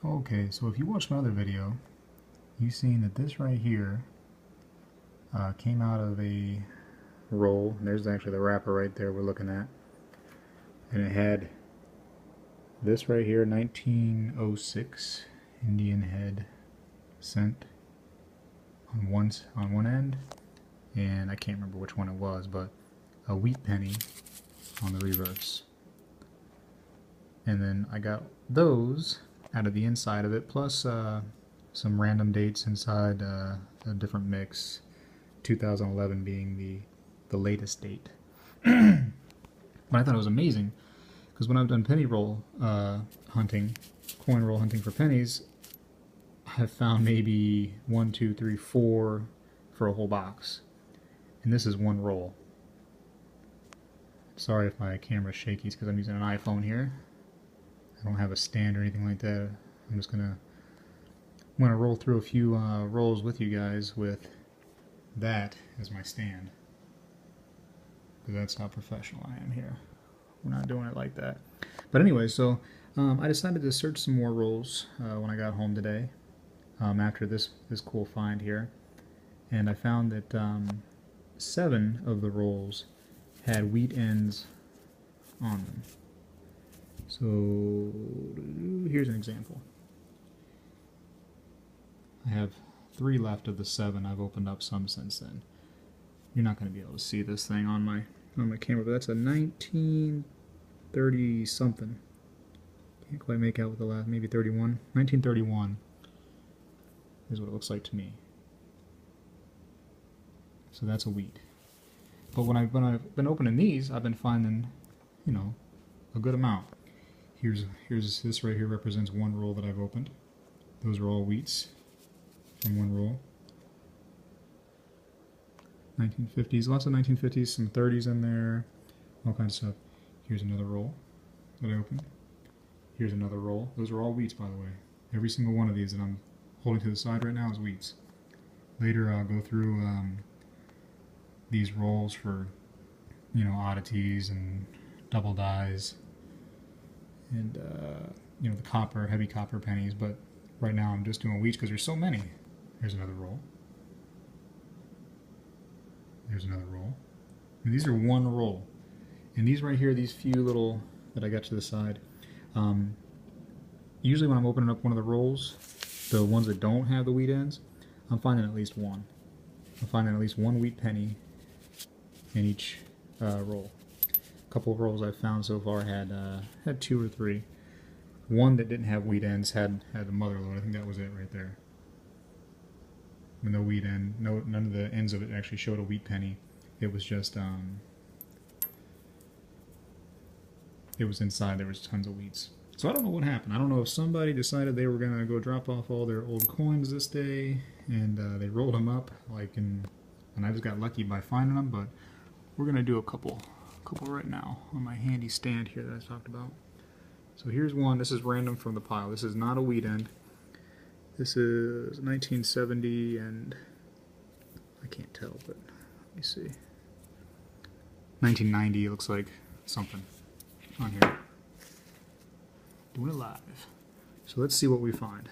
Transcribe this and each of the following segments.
Okay, so if you watched my other video, you've seen that this right here came out of a roll. And there's actually the wrapper right there we're looking at. And it had this right here, 1906 Indian head cent on one end, and I can't remember which one it was, but a wheat penny on the reverse. And then I got those out of the inside of it, plus some random dates inside a different mix, 2011 being the latest date. But I thought it was amazing, because when I've done penny roll hunting, coin roll hunting for pennies, I've found maybe 1, 2, 3, 4 for a whole box. And this is one roll. Sorry if my camera's shaky, it's because I'm using an iPhone here. I don't have a stand or anything like that. I'm just gonna roll through a few rolls with you guys with that as my stand, because that's how professional I am here. We're not doing it like that. But anyway, so I decided to search some more rolls when I got home today, after this cool find here, and I found that 7 of the rolls had wheat ends on them. So here's an example. I have 3 left of the 7. I've opened up some since then. You're not going to be able to see this thing on my camera, but that's a 1930 something. Can't quite make out with the last, maybe 31. 1931 is what it looks like to me. So that's a wheat. But when I've been opening these, I've been finding, you know, a good amount. Here's this right here represents one roll that I've opened. Those are all wheats from one roll. 1950s, lots of 1950s, some 30s in there, all kinds of stuff. Here's another roll that I opened. Here's another roll. Those are all wheats, by the way. Every single one of these that I'm holding to the side right now is wheats. Later I'll go through these rolls for, you know, oddities and double dies and you know, the copper, heavy copper pennies, but right now I'm just doing wheats because there's so many. Here's another roll. There's another roll. And these are one roll. And these right here, these few little that I got to the side, usually when I'm opening up one of the rolls, the ones that don't have the wheat ends, I'm finding at least one. I'm finding at least one wheat penny in each roll. A couple of rolls I've found so far had 2 or 3. One that didn't have wheat ends had a mother lode. I think that was it right there. No wheat end, none of the ends of it actually showed a wheat penny. It was just it was inside. There was tons of wheats. So I don't know what happened. I don't know if somebody decided they were gonna go drop off all their old coins this day, and they rolled them up and I just got lucky by finding them. But we're gonna do a couple right now on my handy stand here that I talked about. So here's one. This is random from the pile. This is not a wheat end. This is 1970, and I can't tell, but let me see. 1990, it looks like something on here. Doing it live. So let's see what we find.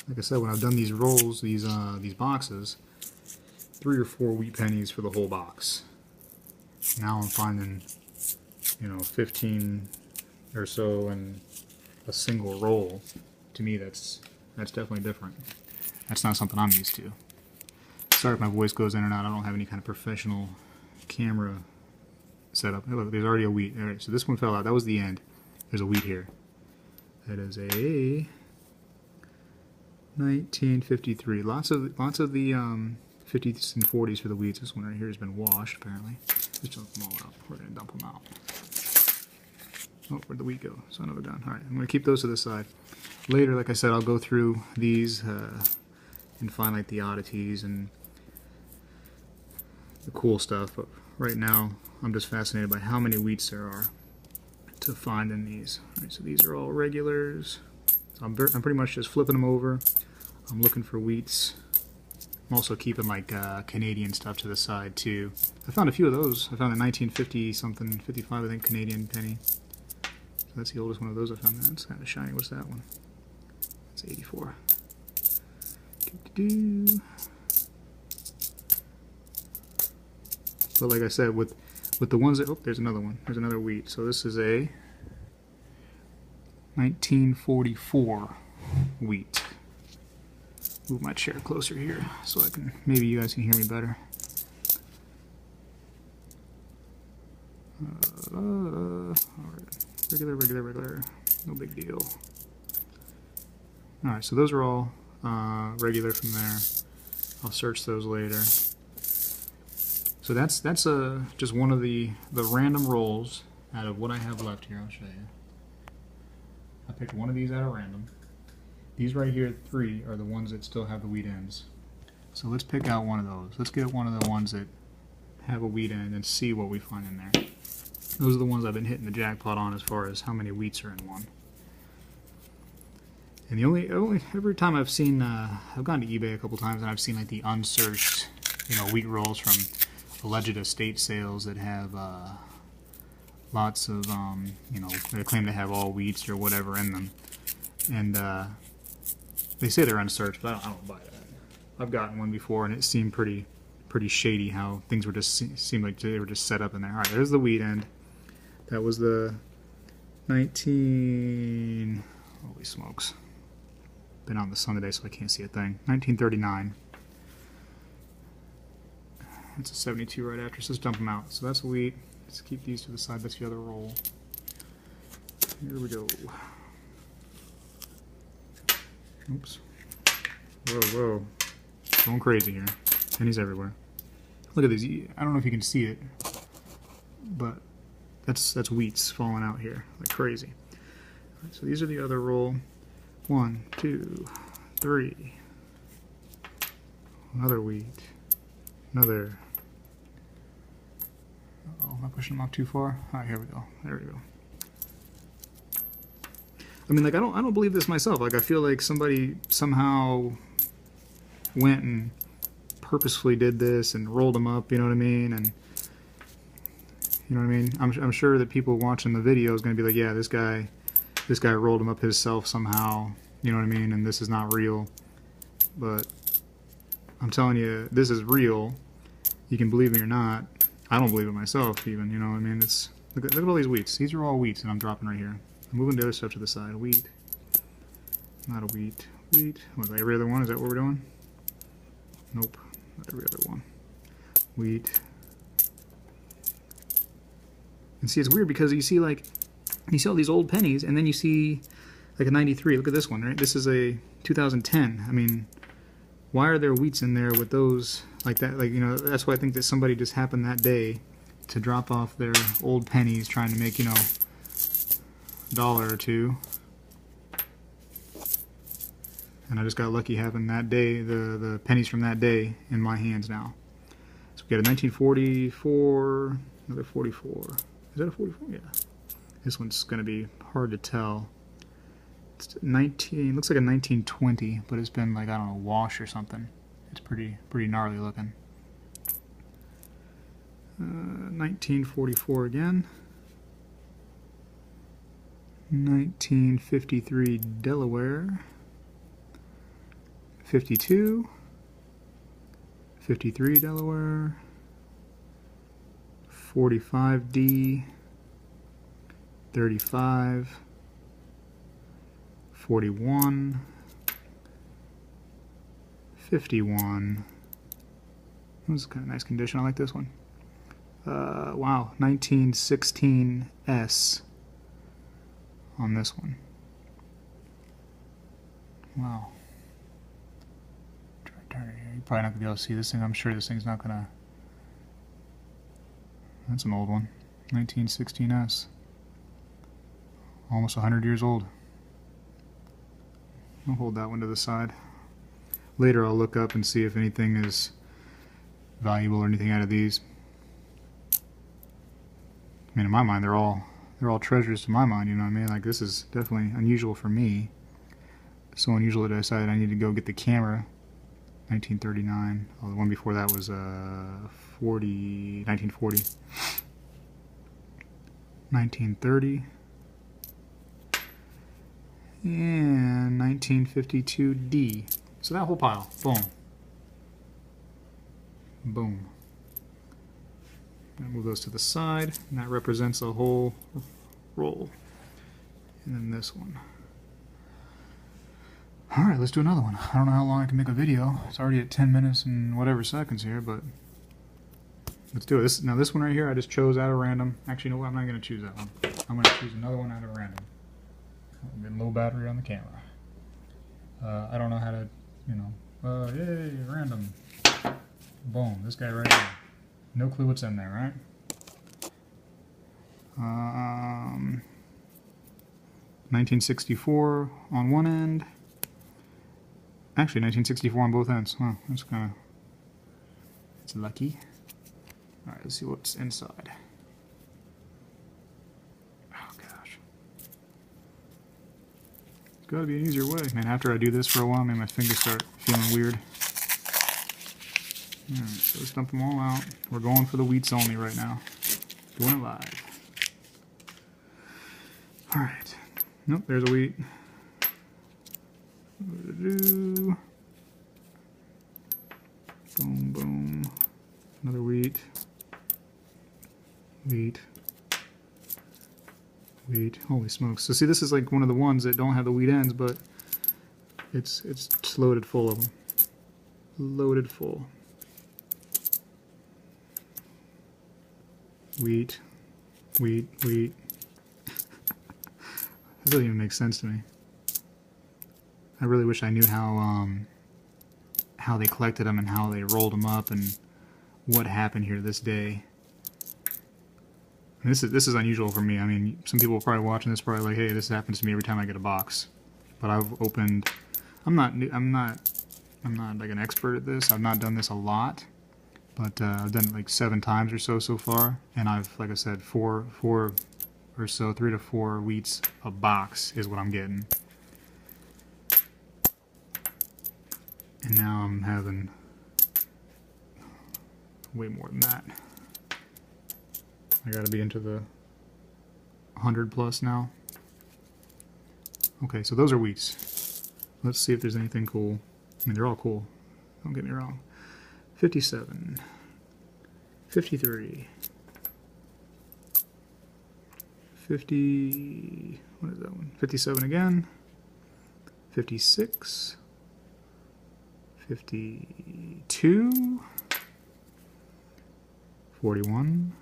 Like I said, when I've done these rolls, these boxes, 3 or 4 wheat pennies for the whole box. Now I'm finding, you know, 15 or so in a single roll. To me, that's definitely different. That's not something I'm used to. Sorry if my voice goes in and out. I don't have any kind of professional camera setup. Hey, look, there's already a wheat. All right, so this one fell out. That was the end. There's a wheat here. That is a 1953. Lots of the 50s and 40s for the wheats. This one right here has been washed, apparently. Let's dump them all out. We're going to dump them out. Oh, where'd the wheat go? Son of a gun. Alright, I'm going to keep those to the side. Later, like I said, I'll go through these and find like the oddities and the cool stuff. But right now, I'm just fascinated by how many wheats there are to find in these. Alright, so these are all regulars. So I'm pretty much just flipping them over. I'm looking for wheats. I'm also keeping like Canadian stuff to the side too. I found a few of those. I found a 1950 something, 55 I think, Canadian penny So that's the oldest one of those I found. That's kind of shiny. What's that one? It's 84. But like I said, with the ones that, oh, there's another one. There's another wheat. So this is a 1944 wheat. Move my chair closer here so I can, maybe you guys can hear me better. Alright. Regular. No big deal. Alright, so those are all regular from there. I'll search those later. So that's just one of the random rolls out of what I have left here. I'll show you. I picked one of these out of random. These right here, 3, are the ones that still have the wheat ends. So let's pick out one of those. Let's get one of the ones that have a wheat end and see what we find in there. Those are the ones I've been hitting the jackpot on as far as how many wheats are in one. And the only every time I've seen, I've gone to eBay a couple times and I've seen like the unsearched, wheat rolls from alleged estate sales that have lots of, they claim to have all wheats or whatever in them. And they say they're unsearched, but I don't buy that. I've gotten one before and it seemed pretty shady how things were just, seemed like they were just set up in there. Alright, there's the wheat end. That was the 19... Holy smokes. Been out in the sun today so I can't see a thing. 1939. That's a 72 right after, so let's dump them out. So that's wheat. Let's keep these to the side. That's the other roll. Here we go. Oops. Whoa. Going crazy here. Pennies everywhere. Look at these. I don't know if you can see it, but that's wheats falling out here like crazy. Right, so these are the other roll. 1, 2, 3. Another wheat. Another. Uh-oh, am I pushing them off too far? Alright, here we go. There we go. I mean, like, I don't believe this myself. Like, I feel like somebody somehow went and purposefully did this and rolled them up, you know what I mean? And you know what I mean? I'm sure that people watching the video is going to be like, yeah, this guy rolled them up himself somehow, you know what I mean? And this is not real. But I'm telling you, this is real. You can believe me or not. I don't believe it myself, even, you know what I mean? It's look at all these wheats. These are all wheats that I'm dropping right here. I'm moving the other stuff to the side. Wheat. Not a wheat. Wheat. Was that every other one? Is that what we're doing? Nope. Not every other one. Wheat. And see, it's weird because you see all these old pennies, and then you see like a 93. Look at this one, right? This is a 2010. I mean, why are there wheats in there with those like that? Like, that's why I think that somebody just happened that day to drop off their old pennies trying to make, $1 or $2. And I just got lucky having that day, the pennies from that day in my hands now. So we got a 1944, another 44. Is that a 44? Yeah. This one's going to be hard to tell. It's looks like a 1920, but it's been like, I don't know, wash or something. It's pretty gnarly looking. 1944 again. 1953 Delaware. 52. 53 Delaware. 45D. 35. 41. 51. This is kind of nice condition. I like this one. Wow, 1916S on this one. Wow. Try to turn it here. You're probably not going to be able to see this thing. I'm sure this thing's not going to... That's an old one. 1916S. Almost 100 years old. I'll hold that one to the side. Later I'll look up and see if anything is valuable or anything out of these. I mean, in my mind, they're all treasures to my mind, you know what I mean? Like, this is definitely unusual for me. So unusual that I decided I need to go get the camera. 1939. Oh, the one before that was 1940. 1930. and 1952D. So that whole pile, boom. Boom. Move those to the side, and that represents a whole roll. And then this one. Alright, let's do another one. I don't know how long I can make a video. It's already at 10 minutes and whatever seconds here, but let's do it. Now this one right here, I just chose out of random. Actually, no, I'm not going to choose that one. I'm going to choose another one out of random. I'm getting low battery on the camera. I don't know how to, yay, random. Boom, this guy right here. No clue what's in there, right? 1964 on one end. Actually, 1964 on both ends. Huh, that's kind of... It's lucky. Alright, let's see what's inside. Oh, gosh. There's got to be an easier way. Man, after I do this for a while, my fingers start feeling weird. Alright, so let's dump them all out. We're going for the wheats only right now. Doing it live. Alright. Nope, there's a wheat. Boom, boom. Another wheat. Wheat. Wheat. Holy smokes. So see, this is like one of the ones that don't have the wheat ends, but it's loaded full of them. Loaded full. Wheat. Wheat. Wheat. That doesn't even make sense to me. I really wish I knew how they collected them and how they rolled them up and what happened here this day. And this is unusual for me. I mean, some people probably watching this probably like, hey, this happens to me every time I get a box. But I've opened. I'm not like an expert at this. I've not done this a lot, but I've done it like 7 times or so far, and I've, like I said, four or so, 3 to 4 wheats a box is what I'm getting. And now I'm having way more than that. I gotta be into the 100 plus now. Okay, so those are wheats. Let's see if there's anything cool. I mean, they're all cool. Don't get me wrong. 57. 53. 50. What is that one? 57 again. 56. 52, 41,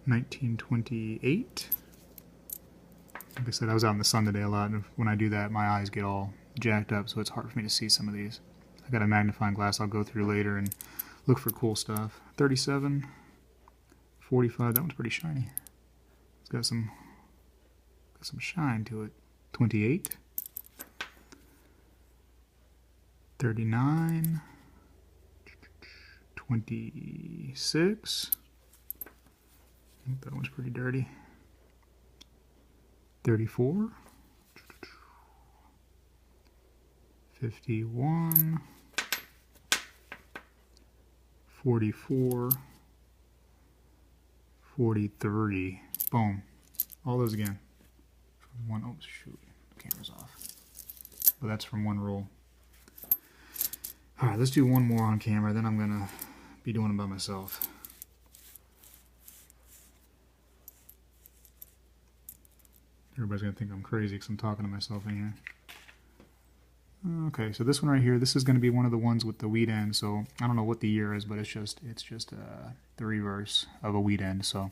1928. Like I said, I was out in the sun today a lot, and when I do that, my eyes get all jacked up, so it's hard for me to see some of these. I got a magnifying glass I'll go through later and look for cool stuff. 37, 45, that one's pretty shiny. It's got some shine to it. 28. 39, 26, that one's pretty dirty. 34, 51, 44, 43, boom. All those again. From one, oh shoot, the camera's off. But that's from one roll. Alright, let's do one more on camera, then I'm gonna be doing it by myself. Everybody's gonna think I'm crazy because I'm talking to myself in here. Okay, so this one right here, this is gonna be one of the ones with the wheat end, so I don't know what the year is, but it's just the reverse of a wheat end, so.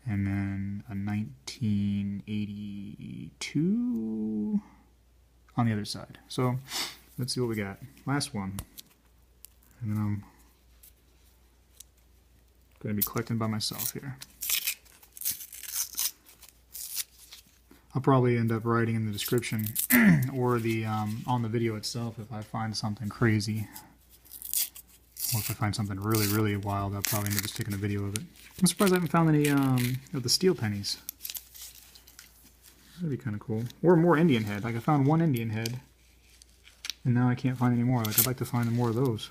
And then a 1982 on the other side. So let's see what we got. Last one. And then I'm going to be collecting by myself here. I'll probably end up writing in the description or the on the video itself if I find something crazy. Or if I find something really, really wild, I'll probably end up just taking a video of it. I'm surprised I haven't found any of the steel pennies. That'd be kind of cool. Or more Indian head. Like I found one Indian head. And now I can't find any more. Like I'd like to find more of those.